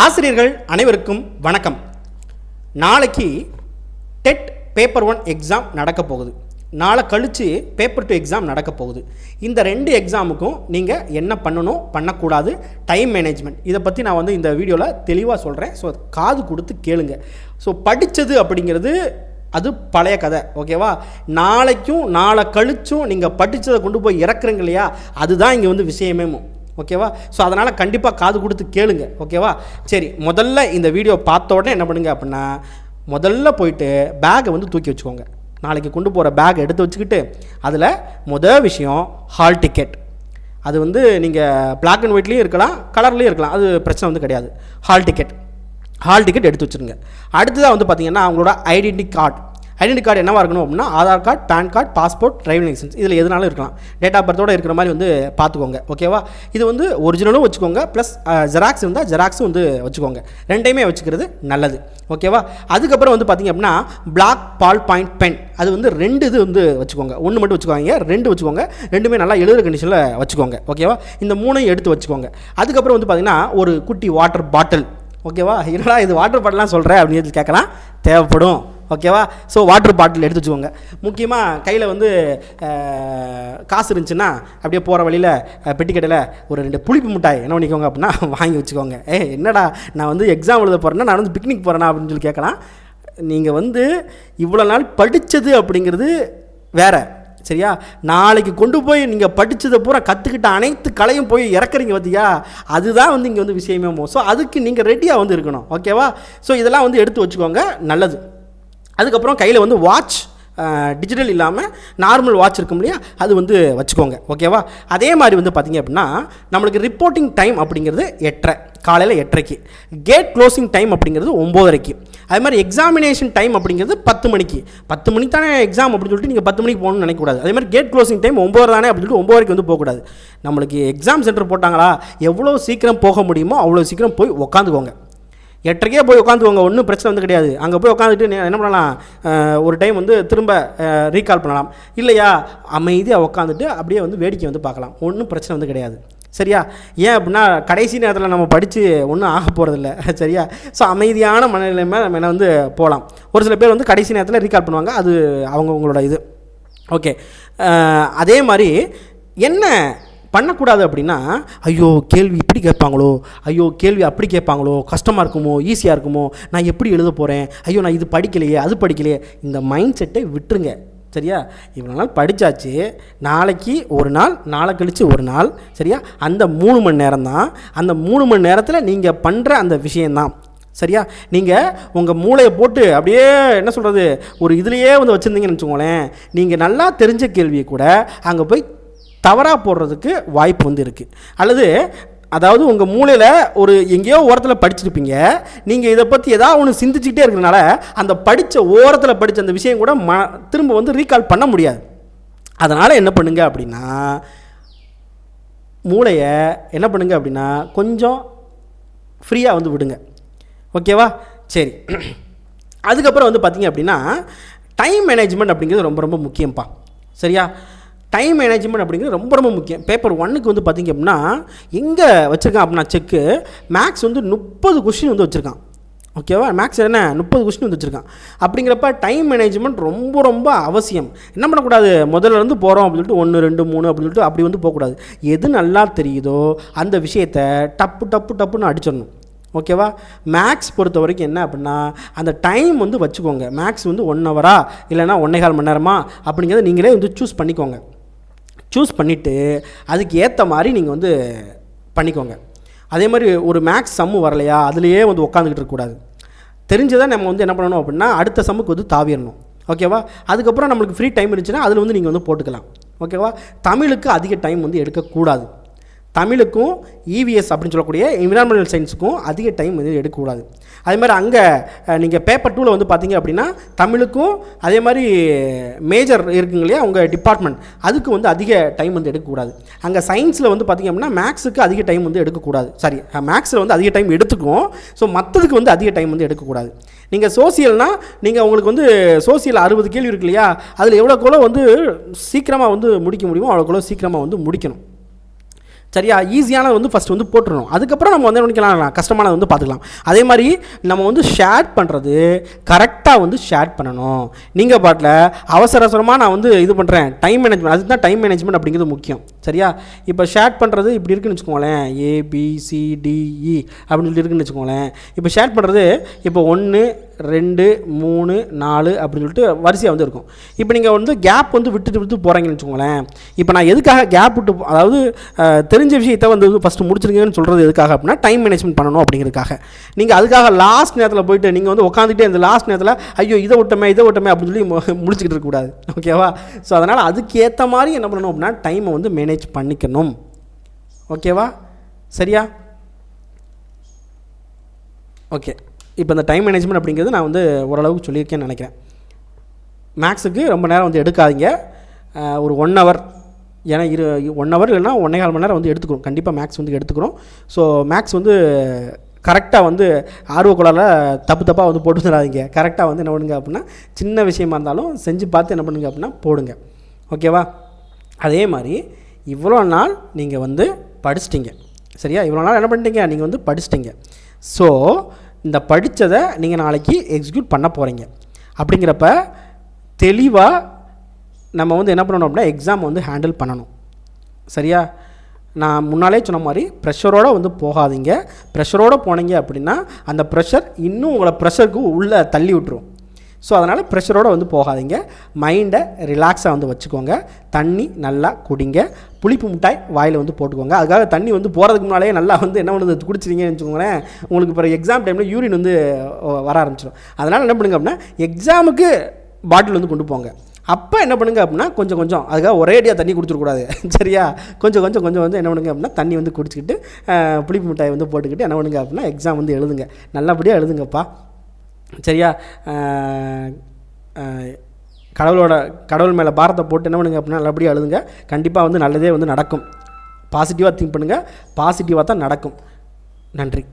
ஆசிரியர்கள் அனைவருக்கும் வணக்கம். நாளைக்கு டெட் பேப்பர் 1 எக்ஸாம் நடக்க போகுது. நாளை கழித்து பேப்பர் 2 எக்ஸாம் நடக்க போகுது. இந்த 2 எக்ஸாமுக்கும் நீங்கள் என்ன பண்ணணும் பண்ணக்கூடாது, டைம் மேனேஜ்மெண்ட், இதை பற்றி நான் இந்த வீடியோவில் தெளிவாக சொல்கிறேன். ஸோ காது கொடுத்து கேளுங்க. ஸோ படித்தது அப்படிங்கிறது அது பழைய கதை, ஓகேவா? நாளைக்கும் நாளை கழிச்சும் நீங்கள் படித்ததை கொண்டு போய் இறக்குறீங்க இல்லையா, அதுதான் இங்கே விஷயமே, ஓகேவா? ஸோ அதனால் கண்டிப்பாக காது கொடுத்து கேளுங்க, ஓகேவா? சரி, முதல்ல இந்த வீடியோ பார்த்த உடனே என்ன பண்ணுங்க அப்படின்னா, முதல்ல போயிட்டு பேக்கை தூக்கி வச்சுக்கோங்க. நாளைக்கு கொண்டு போகிற பேக் எடுத்து வச்சுக்கிட்டு அதில் முதல் விஷயம் ஹால் டிக்கெட். அது நீங்கள் பிளாக் அண்ட் ஒயிட்லேயும் இருக்கலாம், கலர்லேயும் இருக்கலாம், அது பிரச்சனை கிடையாது. ஹால் டிக்கெட் எடுத்து வச்சுருங்க. அடுத்ததாக பார்த்தீங்கன்னா அவங்களோட ஐடென்டி கார்டு என்னவாக இருக்கணும் அப்படின்னா, Aadhaar card, PAN card, passport, driving licence, இதில் எதுனாலும் இருக்கலாம். டேட் ஆஃப் பர்த்தோடு இருக்கிற மாதிரி பார்த்துக்கோங்க, ஓகேவா? இது ஒரிஜினலும் வச்சுக்கோங்க, ப்ளஸ் ஜெராக்ஸ் இருந்தால் ஜெராக்ஸும் வச்சுக்கோங்க. ரெண்டையுமே வச்சுக்கிறது நல்லது, ஓகேவா? அதுக்கப்புறம் பார்த்தீங்க அப்படின்னா பிளாக் பால் பாயிண்ட் பென், அது 2 இது வச்சுக்கோங்க. 1 மட்டும் வச்சுக்கோங்க, 2 வச்சுக்கோங்க. ரெண்டுமே நல்லா எழுதுகிற கண்டிஷனில் வச்சுக்கோங்க, ஓகேவா? இந்த 3 எடுத்து வச்சுக்கோங்க. அதுக்கப்புறம் பார்த்தீங்கன்னா ஒரு குட்டி வாட்டர் பாட்டில், ஓகேவா? என்னடா இது வாட்டர் பாட்டிலாம் சொல்கிறேன் அப்படின்னு கேட்கலாம், தேவைப்படும், ஓகேவா? ஸோ வாட்டர் பாட்டில் எடுத்து வச்சுக்கோங்க. முக்கியமாக கையில் காசு இருந்துச்சுன்னா அப்படியே போகிற வழியில் பெட்டிக்கடையில் ஒரு 2 புளிப்பு மிட்டாய் என்ன பண்ணிக்கோங்க அப்படின்னா வாங்கி வச்சுக்கோங்க. என்னடா நான் எக்ஸாம் எழுத போகிறேன்னா, நான் பிக்னிக் போகிறேன்னா அப்படின்னு சொல்லி கேட்கலாம். நீங்கள் இவ்வளோ நாள் படித்தது அப்படிங்கிறது வேறு, சரியா? நாளைக்கு கொண்டு போய் நீங்கள் படித்ததை பூரா கற்றுக்கிட்ட அனைத்து கலையும் போய் இறக்குறீங்க பார்த்தியா, அதுதான் இங்கே விஷயமே. ஸோ அதுக்கு நீங்கள் ரெடியாக இருக்கணும், ஓகேவா? ஸோ இதெல்லாம் எடுத்து வச்சுக்கோங்க, நல்லது. அதுக்கப்புறம் கையில் வாட்ச், டிஜிட்டல் இல்லாமல் நார்மல் வாட்ச் இருக்கும் இல்லையா, அது வச்சுக்கோங்க, ஓகேவா? அதே மாதிரி பார்த்தீங்க அப்படின்னா நம்மளுக்கு ரிப்போர்ட்டிங் டைம் அப்படிங்கிறது 8:30, காலையில் 8:30க்கு. கேட் க்ளோசிங் டைம் அப்படிங்கிறது 9:30க்கு. அது மாதிரி எக்ஸாமினேஷன் டைம் அப்படிங்கிறது 10 மணிக்கு. 10 மணிக்கு தானே எக்ஸாம் அப்படின்னு சொல்லிட்டு நீங்கள் 10 மணிக்கு போகணும்னு நினைக்கக்கூடாது. அதே மாதிரி கேட் க்ளோசிங் டைம் 9 தானே அப்படின்னு சொல்லிட்டு 9 வரைக்கும் போகக்கூடாது. நம்மளுக்கு எக்ஸாம் சென்டர் போட்டாங்களா, எவ்வளோ சீக்கிரம் போக முடியுமோ அவ்வளோ சீக்கிரம் போய் உக்காந்துக்கோங்க. 8:30கே போய் உட்காந்துக்கோங்க, ஒன்றும் பிரச்சனை கிடையாது. அங்கே போய் உட்காந்துட்டு என்ன பண்ணலாம், ஒரு டைம் திரும்ப ரீகால் பண்ணலாம். இல்லையா, அமைதியாக உட்காந்துட்டு அப்படியே வேடிக்கை பார்க்கலாம், ஒன்றும் பிரச்சனை கிடையாது, சரியா? ஏன் அப்படின்னா கடைசி நேரத்தில் நம்ம படித்து ஒன்றும் ஆக போகிறதில்ல, சரியா? ஸோ அமைதியான மனநிலைமை நம்ம என்ன போகலாம். ஒரு சில பேர் கடைசி நேரத்தில் ரீகால் பண்ணுவாங்க, அது அவங்களோட இது, ஓகே. அதே மாதிரி என்ன பண்ணக்கூடாது அப்படின்னா, ஐயோ கேள்வி இப்படி கேட்பாங்களோ, ஐயோ கேள்வி அப்படி கேட்பாங்களோ, கஷ்டமாக இருக்குமோ, ஈஸியாக இருக்குமோ, நான் எப்படி எழுத போகிறேன், ஐயோ நான் இது படிக்கலையே அது படிக்கலையே, இந்த மைண்ட் செட்டை விட்டுருங்க, சரியா? இவ்வளோ நாள் படித்தாச்சு, நாளைக்கு ஒரு நாள், நாளை கழித்து ஒரு நாள், சரியா? அந்த 3 மணி நேரம் தான். அந்த 3 மணி நேரத்தில் நீங்கள் பண்ணுற அந்த விஷயந்தான், சரியா? நீங்கள் உங்கள் மூளையை போட்டு அப்படியே என்ன சொல்கிறது, ஒரு இதுலேயே வச்சுருந்தீங்கன்னு வச்சுக்கோங்களேன், நீங்கள் நல்லா தெரிஞ்ச கேள்வியை கூட அங்கே போய் தவறாக போடுறதுக்கு வாய்ப்பு இருக்குது. அல்லது அதாவது உங்கள் மூளையில் ஒரு எங்கேயோ ஓரத்தில் படிச்சிருப்பீங்க, நீங்கள் இதை பற்றி ஏதாவது ஒன்று சிந்திச்சுக்கிட்டே இருக்கிறதுனால அந்த படித்த ஓரத்தில் படித்த அந்த விஷயம் கூட திரும்ப ரீகால் பண்ண முடியாது. அதனால் என்ன பண்ணுங்க அப்படின்னா, மூளையை என்ன பண்ணுங்க அப்படின்னா கொஞ்சம் ஃப்ரீயாக விடுங்க, ஓகேவா? சரி, அதுக்கப்புறம் பார்த்தீங்க அப்படின்னா டைம் மேனேஜ்மெண்ட் அப்படிங்கிறது ரொம்ப ரொம்ப முக்கியம்ப்பா, சரியா? டைம் மேனேஜ்மெண்ட் அப்படிங்கிறது ரொம்ப ரொம்ப முக்கியம். பேப்பர் 1க்கு பார்த்திங்க அப்படின்னா எங்கே வச்சுருக்கான் அப்படின்னா செக்கு, மேக்ஸ் 30 கொஸ்டின் வச்சுருக்கான், ஓகேவா? மேக்ஸ் என்ன 30 கொஸ்டின் வச்சுருக்கான். அப்படிங்கிறப்ப டைம் மேனேஜ்மெண்ட் ரொம்ப ரொம்ப அவசியம். என்ன பண்ணக்கூடாது, முதல்ல போகிறோம் அப்படின்னு சொல்லிட்டு 1 2 3 அப்படின்னு சொல்லிட்டு அப்படி போகக்கூடாது. எது நல்லா தெரியுதோ அந்த விஷயத்தை டப்புன்னு அடிச்சிடணும், ஓகேவா? மேக்ஸ் பொறுத்த வரைக்கும் என்ன அப்படின்னா அந்த டைம் வச்சுக்கோங்க. மேக்ஸ் 1 ஹவரா இல்லைனா 1.25 மணி நேரமா அப்படிங்கிறத நீங்களே சூஸ் பண்ணிக்கோங்க. சூஸ் பண்ணிவிட்டு அதுக்கு ஏற்ற மாதிரி நீங்கள் பண்ணிக்கோங்க. அதே மாதிரி ஒரு மேக்ஸ் சம்மு வரலையா அதுலேயே உட்காந்துக்கிட்டு இருக்கக்கூடாது. தெரிஞ்சதை நம்ம என்ன பண்ணணும் அப்படின்னா அடுத்த சம்முக்கு தாவிடணும், ஓகேவா? அதுக்கப்புறம் நம்மளுக்கு ஃப்ரீ டைம் இருந்துச்சுன்னா அதில் நீங்கள் போட்டுக்கலாம், ஓகேவா? தமிழுக்கு அதிக டைம் எடுக்கக்கூடாது. தமிழுக்கும் இவிஎஸ் அப்படின்னு சொல்லக்கூடிய என்விரான்மெண்டல் சயின்ஸுக்கும் அதிக டைம் எடுக்கக்கூடாது. அதே மாதிரி அங்கே நீங்கள் பேப்பர் 2ல் பார்த்தீங்க அப்படின்னா தமிழுக்கும் அதே மாதிரி மேஜர் இருக்குங்க இல்லையா உங்கள் டிபார்ட்மெண்ட், அதுக்கு அதிக டைம் எடுக்கக்கூடாது. அங்கே சயின்ஸில் பார்த்தீங்க அப்படின்னா மேக்ஸுக்கு அதிக டைம் எடுக்கக்கூடாது. சாரி, மேக்ஸில் அதிக டைம் எடுத்துக்கும். ஸோ மற்றதுக்கு அதிக டைம் எடுக்கக்கூடாது. நீங்கள் சோசியல்னால் நீங்கள் உங்களுக்கு சோசியல் 60 கேள்வி இருக்கு இல்லையா, அதில் எவ்வளோக்கெவ்வளோ சீக்கிரமாக முடிக்க முடியுமோ அவ்வளோக்கெவ்வளோ சீக்கிரமாக முடிக்கணும், சரியா? ஈஸியானது வந்து ஃபஸ்ட்டு வந்து போட்டுருணும். அதுக்கப்புறம் நம்ம வந்து என்ன பண்ணிக்கலாம், கஷ்டமானது வந்து பார்த்துக்கலாம். அதே மாதிரி நம்ம வந்து ஷேர் பண்ணுறது கரெக்டாக வந்து ஷேர் பண்ணணும். நீங்கள் பாட்டில் அவசரமாக நான் வந்து இது பண்ணுறேன், டைம் மேனேஜ்மெண்ட், அதுதான் டைம் மேனேஜ்மெண்ட் அப்படிங்கிறது முக்கியம். சரியா? இப்போ ஷேர் பண்ணுறது இப்படி இருக்குன்னு வச்சுக்கோங்களேன், ABCDE அப்படின்னு சொல்லி இருக்குன்னு வச்சுக்கோங்களேன். இப்போ ஷேர் பண்ணுறது இப்போ 1 2 3 4 அப்படின்னு சொல்லிட்டு வரிசையாக வந்து இருக்கும். இப்போ நீங்கள் வந்து கேப் வந்து விட்டு போகிறீங்கன்னு வச்சுக்கோங்களேன். இப்போ நான் எதுக்காக கேப் விட்டு, அதாவது தெரிஞ்ச விஷயத்தை வந்து ஃபஸ்ட்டு முடிச்சிருங்கன்னு சொல்கிறது எதுக்காக அப்படின்னா டைம் மேனேஜ்மெண்ட் பண்ணணும் அப்படிங்கிறதுக்காக. நீங்கள் அதுக்காக லாஸ்ட் நேரத்தில் போயிட்டு நீங்கள் வந்து உட்காந்துட்டே இந்த லாஸ்ட் நேரத்தில் ஐயோ இதை விட்டமே அப்படின்னு சொல்லி முடிச்சுக்கிட்டு இருக்கக்கூடாது. ஓகேவா? ஸோ அதனால் அதுக்கேற்ற மாதிரி என்ன பண்ணணும் அப்படின்னா டைமை வந்து மேனேஜ் பண்ணிக்கணும். ஓகேவா? சரியா? ஓகே. இப்போ இந்த டைம் மேனேஜ்மெண்ட் அப்படிங்கிறது நான் வந்து ஓரளவுக்கு சொல்லியிருக்கேன்னு நினைக்கிறேன். மேக்ஸுக்கு ரொம்ப நேரம் வந்து எடுக்காதீங்க. ஒரு 1 ஹவர், ஏன்னா 1 ஹவர் இல்லைன்னா 1.25 மணி நேரம் வந்து எடுத்துக்கிறோம். கண்டிப்பாக மேக்ஸ் வந்து எடுத்துக்கிறோம். ஸோ மேக்ஸ் வந்து கரெக்டாக வந்து ஆர்வக்குள்ளால் தப்பாக வந்து போட்டு வந்துடாதீங்க. கரெக்டாக வந்து என்ன பண்ணுங்க அப்படின்னா சின்ன விஷயமா இருந்தாலும் செஞ்சு பார்த்து என்ன பண்ணுங்க அப்படின்னா போடுங்க. ஓகேவா? அதே மாதிரி இவ்வளோ நாள் நீங்கள் வந்து படிச்சிட்டிங்க. சரியா? இவ்வளோ நாள் என்ன பண்ணிட்டீங்க, நீங்கள் வந்து படிச்சிட்டிங்க. ஸோ இந்த படித்ததை நீங்கள் நாளைக்கு எக்ஸிக்யூட் பண்ண போகிறீங்க. அப்படிங்கிறப்ப தெளிவாக நம்ம வந்து என்ன பண்ணணும் அப்படின்னா எக்ஸாம் வந்து ஹேண்டில் பண்ணணும். சரியா? நான் முன்னாலே சொன்ன மாதிரி ப்ரெஷரோடு வந்து போகாதீங்க. ப்ரெஷரோடு போனீங்க அப்படின்னா அந்த ப்ரெஷர் இன்னும் உங்களை ப்ரெஷருக்கு உள்ளே தள்ளி விட்டுரும். ஸோ அதனால் ப்ரெஷரோடு வந்து போகாதீங்க. மைண்டை ரிலாக்ஸாக வந்து வச்சுக்கோங்க. தண்ணி நல்லா குடிங்க. புளிப்பு மிட்டாய் வாயில் வந்து போட்டுக்கோங்க. அதுக்காக தண்ணி வந்து போகிறதுக்கு முன்னாலே நல்லா வந்து என்ன பண்ணுறது குடிச்சிருங்கன்னு வச்சுக்கோங்களேன், உங்களுக்கு இப்போ எக்ஸாம் டைமில் யூரின் வந்து வர ஆரம்பிச்சிடும். அதனால் என்ன பண்ணுங்க அப்படின்னா எக்ஸாமுக்கு பாட்டில் வந்து கொண்டு போங்க. அப்போ என்ன பண்ணுங்க அப்படின்னா கொஞ்சம் அதுக்காக ஒரேடியாக தண்ணி குடிச்சிடக்கூடாது. சரியா? கொஞ்சம் வந்து என்ன பண்ணுங்க அப்படின்னா தண்ணி வந்து குடிச்சிக்கிட்டு புளிப்பு மிட்டாய் வந்து போட்டுக்கிட்டு என்ன பண்ணுங்க அப்படின்னா எக்ஸாம் வந்து எழுதுங்க. நல்லபடியாக எழுதுங்கப்பா. சரியா? கடவுள் மேலே பாரத்தை போட்டு என்ன பண்ணுங்க அப்படின்னா நல்லபடியாக எழுதுங்க. கண்டிப்பாக வந்து நல்லதே வந்து நடக்கும். பாசிட்டிவாக திங்க் பண்ணுங்கள். பாசிட்டிவாக தான் நடக்கும். நன்றி.